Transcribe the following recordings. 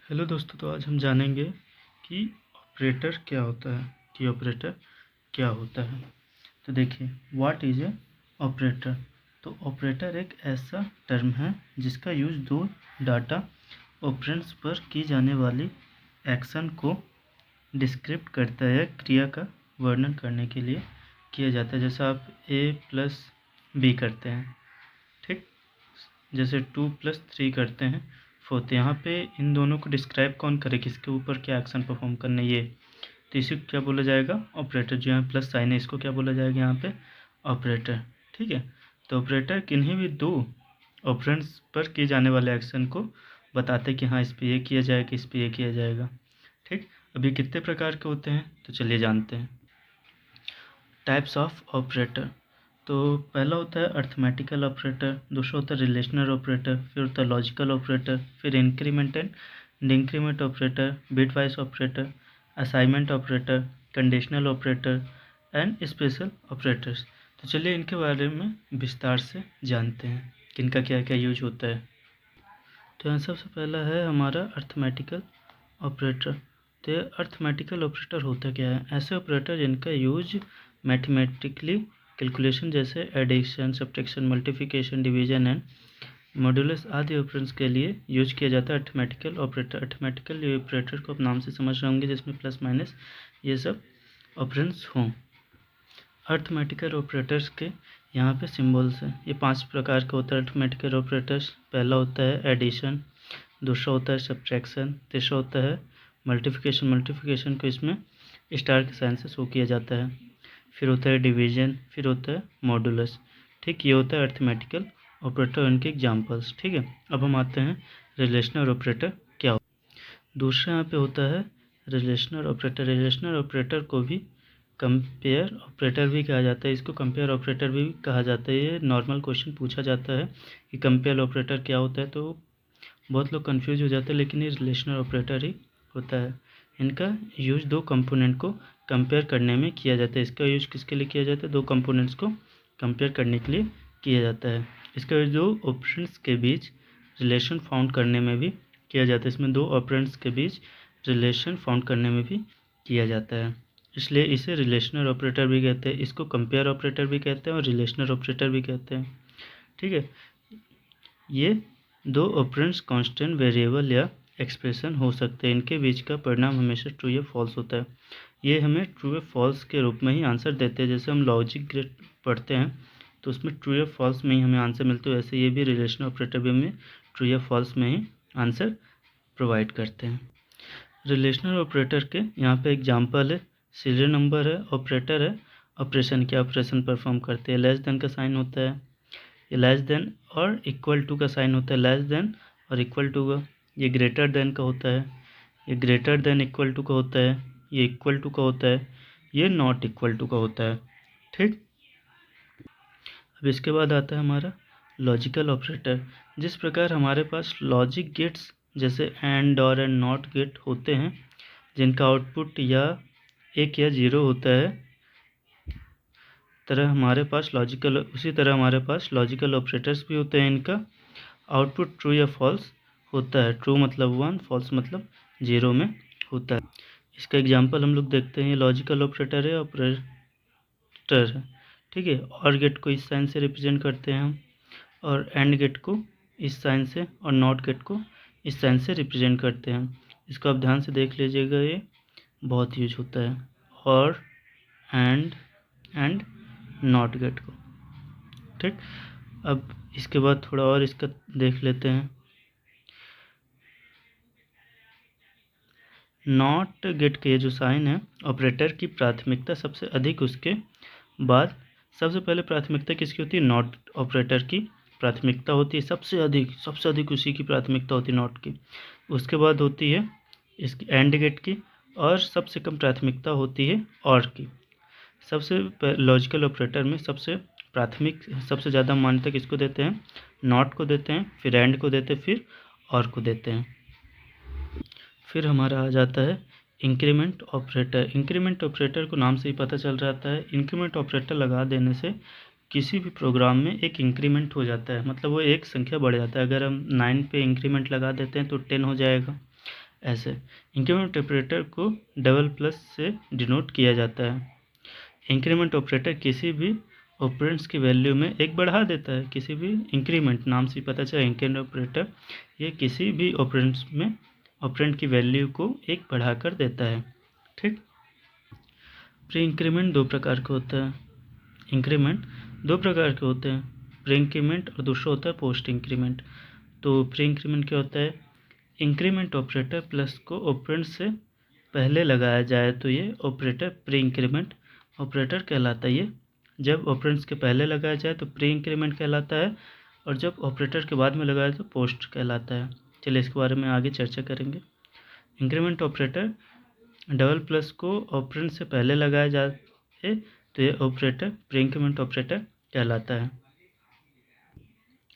Hello दोस्तों, तो आज हम जानेंगे कि ऑपरेटर क्या होता है ऑपरेटर क्या होता है। तो देखिए, व्हाट इज़ ए ऑपरेटर। तो ऑपरेटर एक ऐसा टर्म है जिसका यूज़ दो डाटा ऑपरेंड्स पर की जाने वाली एक्शन को डिस्क्रिप्ट करता है, क्रिया का वर्णन करने के लिए किया जाता है। जैसे आप a प्लस बी करते हैं, ठीक, जैसे 2 + 3 करते हैं 4। तो यहाँ पे इन दोनों को डिस्क्राइब कौन करे, किसके ऊपर क्या एक्शन परफॉर्म करना है, ये तो इसी को क्या बोला जाएगा, ऑपरेटर। जो यहाँ प्लस साइन है इसको क्या बोला जाएगा यहाँ पे, ऑपरेटर। ठीक है, तो ऑपरेटर किन्हीं भी दो ऑपरेंड्स पर किए जाने वाले एक्शन को बताते हैं कि हाँ इस पर ये किया जाएगा, इस पर ये किया जाएगा। ठीक, अभी कितने प्रकार के होते हैं तो चलिए जानते हैं। Types of operator. तो पहला होता है अर्थमेटिकल ऑपरेटर, दूसरा होता है रिलेशनल ऑपरेटर, फिर होता है लॉजिकल ऑपरेटर, फिर increment and decrement operator, bitwise operator, assignment operator, conditional operator and special operators. तो चलिए इनके बारे में विस्तार से जानते हैं कि इनका क्या क्या यूज होता है। तो यहाँ सबसे पहला है हमारा अर्थमेटिकल ऑपरेटर। तो अर्थमेटिकल ऑपरेटर होता क्या है, ऐसे ऑपरेटर जिनका यूज मैथमेटिकली कैलकुलेशन जैसे addition, subtraction, multiplication, division and modulus आदि ऑपरेशंस के लिए यूज किया जाता है। अर्थमेटिकल ऑपरेटर, अर्थमेटिकल ऑपरेटर को आप नाम से समझ रहे होंगे जिसमें प्लस माइनस ये सब ऑपरेशंस हों। अर्थमेटिकल ऑपरेटर्स के यहाँ पे सिंबल्स हैं, ये 5 प्रकार के होते हैं अर्थमेटिकल ऑपरेटर्स। पहला होता है एडिशन, दूसरा होता है सब्ट्रैक्शन, तीसरा होता है मल्टीप्लिकेशन, मल्टीप्लिकेशन को इसमें स्टार के साइन से शो किया जाता है, फिर होता है डिवीजन, फिर होता है मॉडुलस। ठीक, ये होता है अर्थमेटिकल ऑपरेटर, उनके एग्जाम्पल्स। ठीक है, अब हम आते हैं रिलेशनल ऑपरेटर क्या होता है। दूसरा यहाँ पे होता है रिलेशनल ऑपरेटर। रिलेशनल ऑपरेटर को भी कंपेयर ऑपरेटर भी कहा जाता है, इसको कंपेयर ऑपरेटर भी कहा जाता है। ये नॉर्मल क्वेश्चन पूछा जाता है कि कंपेयर ऑपरेटर क्या होता है, तो बहुत लोग कंफ्यूज हो जाते हैं, लेकिन ये रिलेशनल ऑपरेटर ही होता है। इनका यूज दो कंपोनेंट को कंपेयर करने में किया जाता है। इसका यूज किसके लिए किया जाता है, दो कंपोनेंट्स को कंपेयर करने के लिए किया जाता है। इसका यूज दो ऑपरेंड्स के बीच रिलेशन फाउंड करने में भी किया जाता है। इसमें दो ऑपरेंड्स के बीच रिलेशन फाउंड करने में भी किया जाता है, इसलिए इसे रिलेशनल ऑपरेटर भी कहते हैं। इसको कंपेयर ऑपरेटर भी कहते हैं और रिलेशनल ऑपरेटर भी कहते हैं। ठीक है, ये दो ऑपरेंड्स कांस्टेंट, वेरिएबल या एक्सप्रेशन हो सकते हैं। इनके बीच का परिणाम हमेशा ट्रू या फॉल्स होता है। ये हमें ट्रू या फॉल्स के रूप में ही आंसर देते हैं। जैसे हम लॉजिक ग्रेड पढ़ते हैं तो उसमें ट्रू या फॉल्स में ही हमें आंसर मिलता है, वैसे ये भी रिलेशनल ऑपरेटर भी हमें ट्रू या फॉल्स में ही आंसर प्रोवाइड करते हैं। रिलेशनल ऑपरेटर के यहाँ पे एग्जांपल है, सीरियल नंबर है, ऑपरेटर है, ऑपरेशन क्या ऑपरेशन परफॉर्म करते हैं, लेस देन का साइन होता है, ये लेस देन और इक्वल टू का साइन होता है, लेस देन और इक्वल टू का, ये ग्रेटर देन का होता है, ये ग्रेटर देन इक्वल टू का होता है, ये इक्वल टू का होता है, ये नॉट इक्वल टू का होता है। ठीक, अब इसके बाद आता है हमारा लॉजिकल ऑपरेटर। जिस प्रकार हमारे पास लॉजिक गेट्स जैसे एंड और एंड नॉट गेट होते हैं जिनका आउटपुट या 1 या 0 होता है, उसी तरह हमारे पास लॉजिकल ऑपरेटर्स भी होते हैं। इनका आउटपुट ट्रू या फॉल्स होता है, ट्रू मतलब 1, फॉल्स मतलब 0 में होता है। इसका एग्जांपल हम लोग देखते हैं, लॉजिकल ऑपरेटर है, ऑपरेटर है। ठीक है, और गेट को इस साइन से रिप्रेजेंट करते हैं हम, और एंड गेट को इस साइन से, और नॉट गेट को इस साइन से रिप्रेजेंट करते हैं। इसको आप ध्यान से देख लीजिएगा, ये बहुत यूज होता है, और एंड नॉट गेट को। ठीक, अब इसके बाद थोड़ा और इसका देख लेते हैं। नॉट गेट के जो साइन है, ऑपरेटर की प्राथमिकता सबसे अधिक, उसके बाद सबसे पहले प्राथमिकता किसकी होती है, नॉट ऑपरेटर की प्राथमिकता होती है सबसे अधिक उसी की प्राथमिकता होती है नॉट की। उसके बाद होती है इसकी एंड गेट की, और सबसे कम प्राथमिकता होती है और की। सबसे लॉजिकल ऑपरेटर में सबसे ज़्यादा मान्यता किसको देते हैं, नॉट को देते हैं, फिर एंड को देते हैं, फिर और को देते हैं। फिर हमारा आ जाता है इंक्रीमेंट ऑपरेटर। इंक्रीमेंट ऑपरेटर को नाम से ही पता चल जाता है, इंक्रीमेंट ऑपरेटर लगा देने से किसी भी प्रोग्राम में एक इंक्रीमेंट हो जाता है, मतलब वो एक संख्या बढ़ जाता है। अगर हम 9 पे इंक्रीमेंट लगा देते हैं तो 10 हो जाएगा, ऐसे। इंक्रीमेंट ऑपरेटर को डबल प्लस से डिनोट किया जाता है। इंक्रीमेंट ऑपरेटर किसी भी ऑपरेंड्स की वैल्यू में एक बढ़ा देता है। किसी भी इंक्रीमेंट, नाम से पता चला इंक्रीमेंट ऑपरेटर ये किसी भी ऑपरेंड्स में ऑपरेंड की वैल्यू को एक बढ़ा कर देता है। ठीक। प्री इंक्रीमेंट दो प्रकार के होता है। इंक्रीमेंट दो प्रकार के होते हैं, प्री इंक्रीमेंट और दूसरा होता है पोस्ट इंक्रीमेंट। तो प्री इंक्रीमेंट क्या होता है? इंक्रीमेंट ऑपरेटर प्लस को ऑपरेंड से पहले लगाया जाए तो ये ऑपरेटर प्री इंक्रीमेंट ऑपरेटर कहलाता है। ये जब ऑपरेंड्स के पहले लगाया जाए तो प्री इंक्रीमेंट कहलाता है, और जब ऑपरेटर के बाद में लगाया तो पोस्ट कहलाता है। चलिए इसके बारे में आगे चर्चा करेंगे। इंक्रीमेंट ऑपरेटर डबल प्लस को ऑपरेंड से पहले लगाया जाए तो ये ऑपरेटर प्री इंक्रीमेंट ऑपरेटर कहलाता है।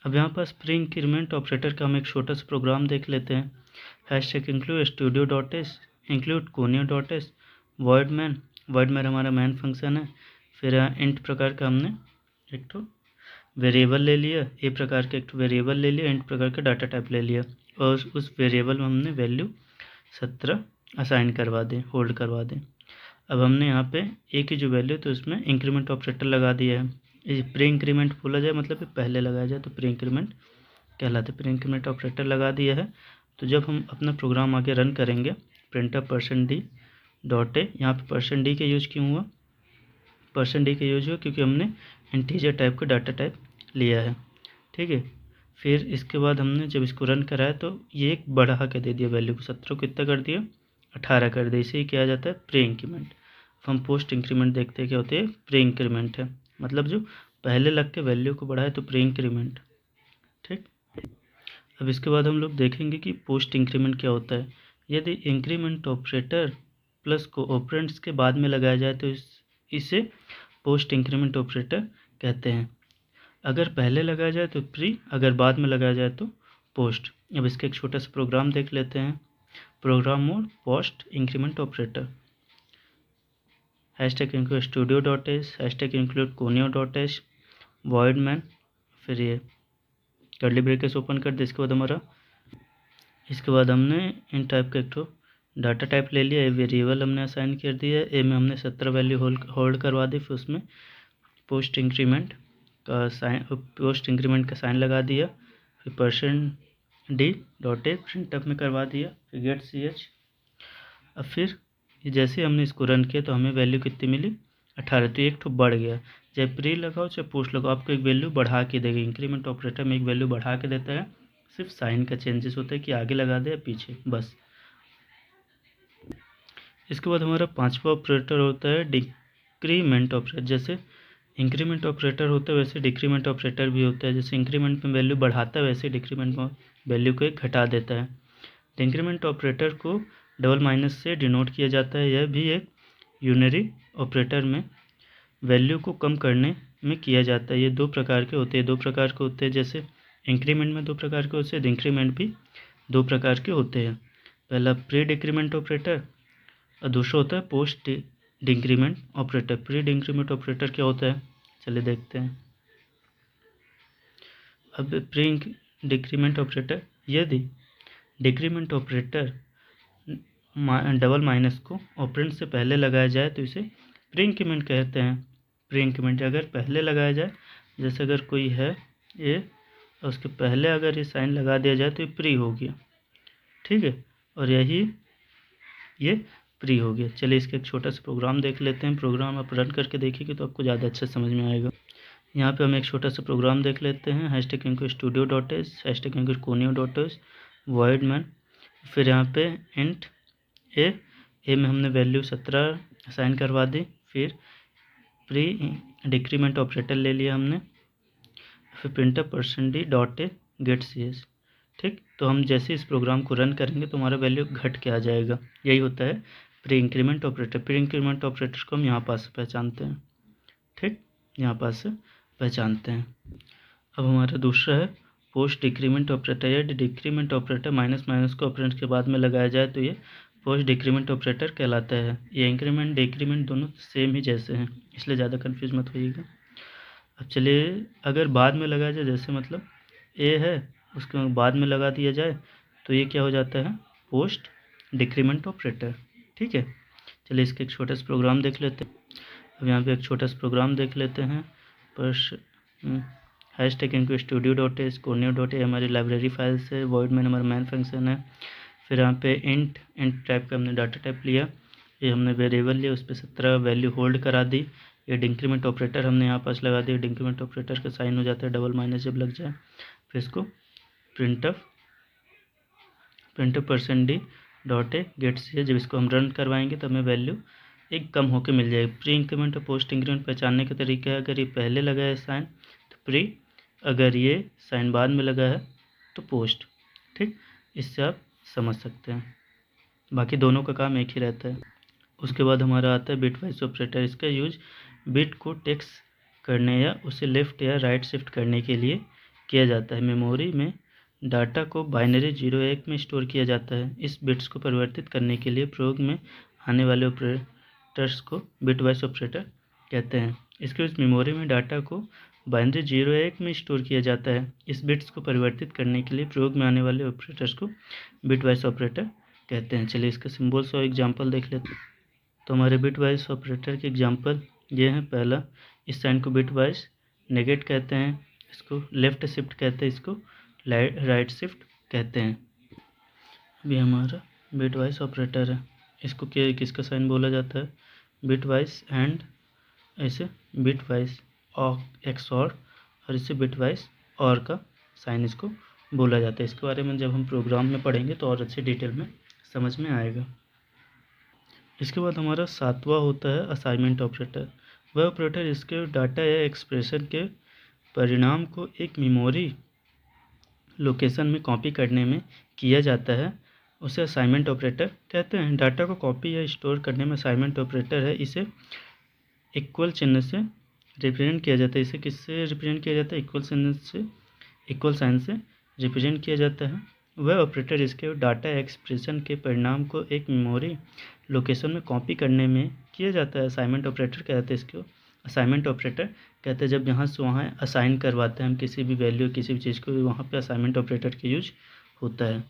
अब यहाँ पास प्री इंक्रीमेंट ऑपरेटर का हम एक छोटा सा प्रोग्राम देख लेते हैं। Hashtag include studio dot S, include conio dot S, void man हमारा मैन फंक्शन है। फिर इंट प्रकार का हमने एक तो वेरिएबल ले लिया, ए प्रकार का एक तो वेरिएबल ले लिया, इंट प्रकार का डाटा टाइप ले लिया, और उस वेरिएबल में हमने वैल्यू 17 असाइन करवा दें, होल्ड करवा दें। अब हमने यहाँ पे ए की जो वैल्यू तो उसमें इंक्रीमेंट ऑपरेटर लगा दिया है। प्री इंक्रीमेंट बोला जाए मतलब पहले लगाया जाए तो प्री इंक्रीमेंट कहलाते। प्री इंक्रीमेंट ऑपरेटर लगा दिया है। तो जब हम अपना प्रोग्राम आगे रन करेंगे, प्रिंटअप %d डॉट ए, यहाँ पे %d का यूज क्यों हुआ? %d का यूज हुआ क्योंकि हमने इंटीजर टाइप का डाटा टाइप लिया है। ठीक है। फिर इसके बाद हमने जब इसको रन कराया तो ये एक बढ़ा के दे दिया वैल्यू को, 17 को कितना कर दिया? 18 कर दिया। इसे ही किया जाता है प्री इंक्रीमेंट। हम पोस्ट इंक्रीमेंट देखते हैं क्या होते हैं? प्री इंक्रीमेंट है, मतलब जो पहले लग के वैल्यू को बढ़ाए तो प्री इंक्रीमेंट। ठीक। अब इसके बाद हम लोग देखेंगे कि पोस्ट इंक्रीमेंट क्या होता है। यदि इंक्रीमेंट ऑपरेटर प्लस को ऑपरेंड्स के बाद में लगाया जाए तो इसे पोस्ट इंक्रीमेंट ऑपरेटर कहते हैं। अगर पहले लगाया जाए तो प्री, अगर बाद में लगाया जाए तो पोस्ट। अब इसका एक छोटा सा प्रोग्राम देख लेते हैं। Program mode post increment operator. Hashtag include studio dot S, hashtag include conio dot S, void main, फिर ये कर्ली ब्रेकेस ओपन कर दे। इसके बाद हमने इन टाइप का एक तो डाटा टाइप ले लिया, ए वेरिएबल हमने असाइन कर दिया, ए में हमने 17 वैल्यू होल्ड करवा दी। फिर उसमें पोस्ट इंक्रीमेंट का साइन लगा दिया। फिर %d डॉट ए प्रिंटअप में करवा दिया। फिर गेट ch। अब फिर जैसे हमने इसको रन किया तो हमें वैल्यू कितनी मिली? 18। तो एक तो बढ़ गया। चाहे प्री लगाओ चाहे पोस्ट लगाओ, आपको एक वैल्यू बढ़ा के देगा। इंक्रीमेंट ऑपरेटर में एक वैल्यू बढ़ा के देता है, सिर्फ साइन का चेंजेस होता है कि आगे लगा दे या पीछे, बस। इसके बाद हमारा पांचवा ऑपरेटर होता है डिक्रीमेंट ऑपरेटर। जैसे इंक्रीमेंट ऑपरेटर होता है वैसे डिक्रीमेंट ऑपरेटर भी होता है। जैसे इंक्रीमेंट में वैल्यू बढ़ाता है वैसे डिक्रीमेंट में वैल्यू को एक घटा देता है। डिक्रीमेंट ऑपरेटर को डबल माइनस से डिनोट किया जाता है। यह भी एक यूनरी ऑपरेटर में वैल्यू को कम करने में किया जाता है। ये दो प्रकार के होते हैं। जैसे इंक्रीमेंट में दो प्रकार के होते हैं, डिक्रीमेंट भी दो प्रकार के होते हैं। पहला प्री डिक्रीमेंट ऑपरेटर और दूसरा होता है post decrement operator. Pre decrement operator क्या होता है, चलिए देखते हैं। अब प्री डिक्रीमेंट ऑपरेटर, यदि डिक्रीमेंट ऑपरेटर डबल माइनस को ऑपरेंड से पहले लगाया जाए तो इसे प्री इंक्रीमेंट कहते हैं। प्री इंक्रीमेंट अगर पहले लगाया जाए, जैसे अगर कोई है ए और उसके पहले अगर ये साइन लगा दिया जाए तो ये प्री हो गया। ठीक है, और ये प्री हो गया। चलिए इसका एक छोटा सा प्रोग्राम देख लेते हैं। प्रोग्राम आप रन करके देखिएगा तो आपको ज़्यादा अच्छा समझ में आएगा। यहाँ पे हम एक छोटा सा प्रोग्राम देख लेते हैं। Hashtag include studio dot S, hashtag include conio dot S, void main. फिर यहाँ पे इंट ए में हमने वैल्यू 17 असाइन करवा दी। फिर प्री डिक्रीमेंट ऑपरेटर ले लिया हमने। फिर प्रिंटअप %d डॉट ए गेट ch। ठीक, तो हम जैसे इस प्रोग्राम को रन करेंगे तो हमारा वैल्यू घट के आ जाएगा। यही होता है pre increment operator. Pre increment operator को हम यहाँ पास से पहचानते हैं। ठीक, यहाँ पास से पहचानते हैं। अब हमारा दूसरा है पोस्ट डिक्रीमेंट ऑपरेटर। या डिक्रीमेंट ऑपरेटर माइनस को ऑपरेंड के बाद में लगाया जाए तो ये पोस्ट डिक्रीमेंट ऑपरेटर कहलाता है। ये इंक्रीमेंट डिक्रीमेंट दोनों सेम ही जैसे हैं, इसलिए ज़्यादा कन्फ्यूज मत होइएगा। अब चलिए अगर बाद में लगाया जाए, जैसे मतलब ए है उसके बाद में लगा दिया जाए तो ये क्या हो जाता है? Post decrement operator. ठीक है, चलिए इसका एक छोटा सा प्रोग्राम देख लेते हैं। अब यहाँ पे एक छोटा सा प्रोग्राम देख लेते हैं। हैशटैग इनको studio.h corneo.a हमारी लाइब्रेरी फाइल्स है, वॉइड में हमारा मैन फंक्शन है। फिर यहाँ पे इंट टाइप का हमने डाटा टाइप लिया, ये हमने वेरिएबल लिया, उस पर 17 वैल्यू होल्ड करा दी। ये डिक्रीमेंट ऑपरेटर हमने यहाँ पास लगा दिया, डिक्रीमेंट ऑपरेटर का साइन हो जाता है डबल माइनस जब लग जाए। फिर इसको प्रिंटफ %d डॉट ए गेट सी है, जब इसको हम रन करवाएंगे तो हमें वैल्यू एक कम होकर मिल जाएगी। प्री इंक्रीमेंट और पोस्ट इंक्रीमेंट पहचानने का तरीका है, अगर ये पहले लगा है साइन तो प्री, अगर ये साइन बाद में लगा है तो पोस्ट। ठीक, इससे आप समझ सकते हैं, बाकी दोनों का काम एक ही रहता है। उसके बाद हमारा आता है बिट वाइज ऑपरेटर। इसका यूज बिट को टेक्स्ट करने या उसे लेफ़्ट या राइट शिफ्ट करने के लिए किया जाता है। मेमोरी में डाटा को बाइनरी 0-1 में स्टोर किया जाता है। इस बिट्स को परिवर्तित करने के लिए प्रयोग में आने वाले ऑपरेटर्स को बिटवाइज ऑपरेटर कहते हैं। इसके उस मेमोरी में डाटा को बाइनरी 0-1 में स्टोर किया जाता है। इस बिट्स को परिवर्तित करने के लिए प्रयोग में आने वाले ऑपरेटर्स को बिटवाइज ऑपरेटर कहते हैं। चलिए इसका सिम्बल्स और एग्जाम्पल देख लेते हैं। तो हमारे बिटवाइज ऑपरेटर के एग्जाम्पल ये हैं। पहला, इस साइन को बिटवाइज नेगेट कहते हैं, इसको लेफ़्ट शिफ्ट कहते हैं, इसको राइट शिफ्ट कहते हैं। अभी हमारा बिटवाइज ऑपरेटर है, इसको क्या किसका साइन बोला जाता है, बिटवाइज एंड, ऐसे बिटवाइज XOR और इससे बिटवाइज और का साइन इसको बोला जाता है। इसके बारे में जब हम प्रोग्राम में पढ़ेंगे तो और अच्छे डिटेल में समझ में आएगा। इसके बाद हमारा सातवां होता है असाइनमेंट ऑपरेटर। वह ऑपरेटर इसके डाटा या एक्सप्रेशन के परिणाम को एक मेमोरी लोकेशन में कॉपी करने में किया जाता है, उसे असाइनमेंट ऑपरेटर कहते हैं। डाटा को कॉपी या स्टोर करने में असाइनमेंट ऑपरेटर है, इसे इक्वल चिन्ह से रिप्रेजेंट किया जाता है। इसे किससे रिप्रेजेंट किया जाता है, इक्वल साइन से रिप्रेजेंट किया जाता है। वह ऑपरेटर इसके डाटा एक्सप्रेशन के परिणाम को एक मेमोरी लोकेशन में कॉपी करने में किया जाता है, असाइनमेंट ऑपरेटर कहते हैं इसको। असाइनमेंट ऑपरेटर कहते हैं जब यहाँ से वहाँ असाइन करवाते हैं हम किसी भी वैल्यू किसी भी चीज़ को, वहाँ पे असाइनमेंट ऑपरेटर का यूज होता है।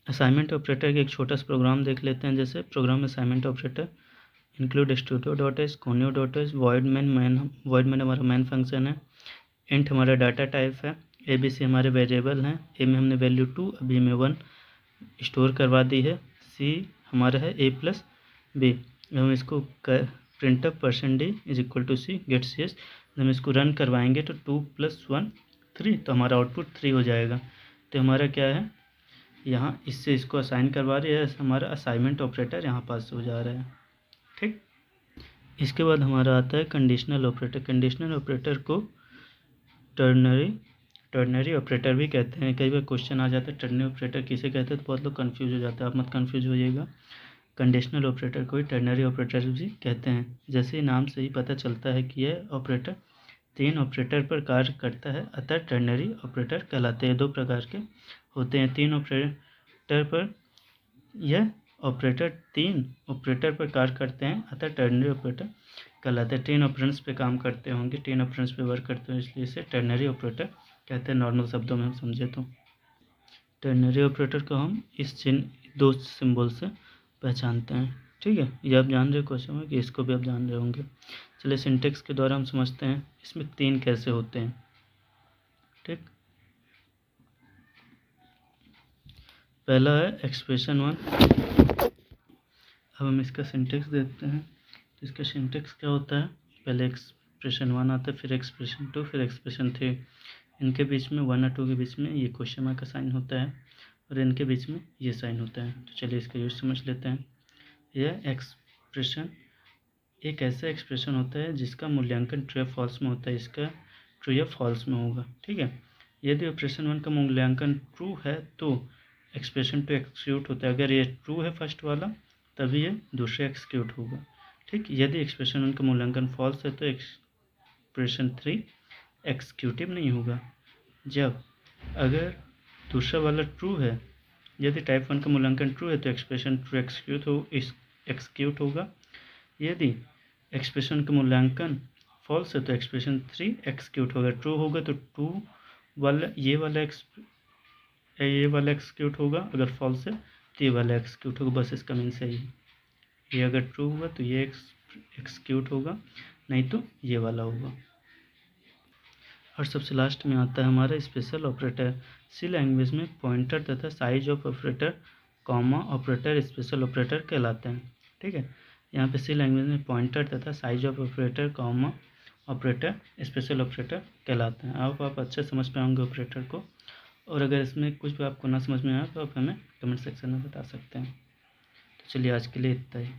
असाइनमेंट ऑपरेटर का एक छोटा सा प्रोग्राम देख लेते हैं। जैसे program assignment operator include studio.h corneo.h void में हमारा मैन फंक्शन है। इंट हमारा डाटा टाइप है, ABC हमारे वेरिएबल हैं, ए में हमने वैल्यू 2 बी में 1 स्टोर करवा दी है, सी हमारा है a+b। हम इसको printf %d is equal to C get C S, हम इसको रन करवाएंगे तो 2 + 1 3, तो हमारा आउटपुट 3 हो जाएगा। तो हमारा क्या है, यहाँ इससे इसको असाइन करवा रहे हैं, हमारा असाइनमेंट ऑपरेटर यहाँ पास हो जा रहा है। ठीक, इसके बाद हमारा आता है कंडीशनल ऑपरेटर। कंडीशनल ऑपरेटर को टर्नरी ऑपरेटर भी कहते हैं। कई बार क्वेश्चन आ जाता है टर्नरी ऑपरेटर किसे कहते हैं, तो बहुत लोग कंफ्यूज हो जाते हैं, आप मत कंफ्यूज होइएगा। कंडीशनल ऑपरेटर को ही टर्नरी ऑपरेटर भी कहते हैं। जैसे ही नाम से ही पता चलता है कि यह ऑपरेटर 3 ऑपरेटर पर कार्य करता है, अतः टर्नरी ऑपरेटर कहलाते हैं। 2 प्रकार के होते हैं, 3 ऑपरेटर पर, यह ऑपरेटर 3 ऑपरेटर पर कार्य करते हैं, अतः टर्नरी ऑपरेटर कहलाते हैं। 3 ऑपरेंड्स पे काम करते होंगे, 3 ऑपरेंड्स पे वर्क करते हैं, इसलिए इसे टर्नरी ऑपरेटर कहते हैं। नॉर्मल शब्दों में हम समझे तो टर्नरी ऑपरेटर को हम इस चिन्ह 2 सिंबल से पहचानते हैं। ठीक है, ये आप जान रहे क्वेश्चन में कि इसको भी आप जान रहे होंगे। चलिए सिंटेक्स के द्वारा हम समझते हैं इसमें 3 कैसे होते हैं। ठीक, पहला है एक्सप्रेशन 1। अब हम इसका सिंटेक्स देखते हैं। तो इसका सिंटेक्स क्या होता है, पहले एक्सप्रेशन 1 आता है, फिर एक्सप्रेशन 2, फिर एक्सप्रेशन 3। इनके बीच में 1 और 2 के बीच में ये क्वेश्चन मार्क का साइन होता है और इनके बीच में ये साइन होता है। तो चलिए इसका यूज समझ लेते हैं। यह एक्सप्रेशन एक ऐसा एक्सप्रेशन होता है जिसका मूल्यांकन ट्रू या फॉल्स में होता है, इसका ट्रू या फॉल्स में होगा। ठीक है, यदि ऑपरेशन 1 का मूल्यांकन ट्रू है तो एक्सप्रेशन 2 एक्सिक्यूट होता है। अगर ये ट्रू है फर्स्ट वाला तभी ये दूसरा एक्सिक्यूट होगा। ठीक, यदि एक्सप्रेशन 1 का मूल्यांकन फॉल्स है तो एक्सप्रेशन 3 एक्सिक्यूटिव नहीं होगा। जब अगर दूसरा वाला ट्रू है, यदि टाइप 1 का मूल्यांकन ट्रू है तो एक्सप्रेशन 2 एक्सिक्यूट होगा। यदि एक्सप्रेशन का मूल्यांकन फॉल्स है तो एक्सप्रेशन 3 एक्सिक्यूट होगा। ट्रू होगा तो ये वाला एक्सिक्यूट होगा, अगर फॉल्स है तो ये वाला एक्सिक्यूट होगा, बस इसका मीन सही है। ये अगर ट्रू हुआ तो ये एक्सिक्यूट होगा, नहीं तो ये वाला होगा। और सबसे लास्ट में आता है हमारा स्पेशल ऑपरेटर। सी लैंग्वेज में पॉइंटर तथा size of operator comma operator special operator कहलाते हैं। ठीक है, यहाँ पे सी लैंग्वेज में पॉइंटर तथा size of operator comma operator special operator कहलाते हैं। आप अच्छे समझ पाएंगे ऑपरेटर को, और अगर इसमें कुछ भी आपको ना समझ में आए तो आप हमें कमेंट सेक्शन में बता सकते हैं। तो चलिए आज के लिए इतना ही।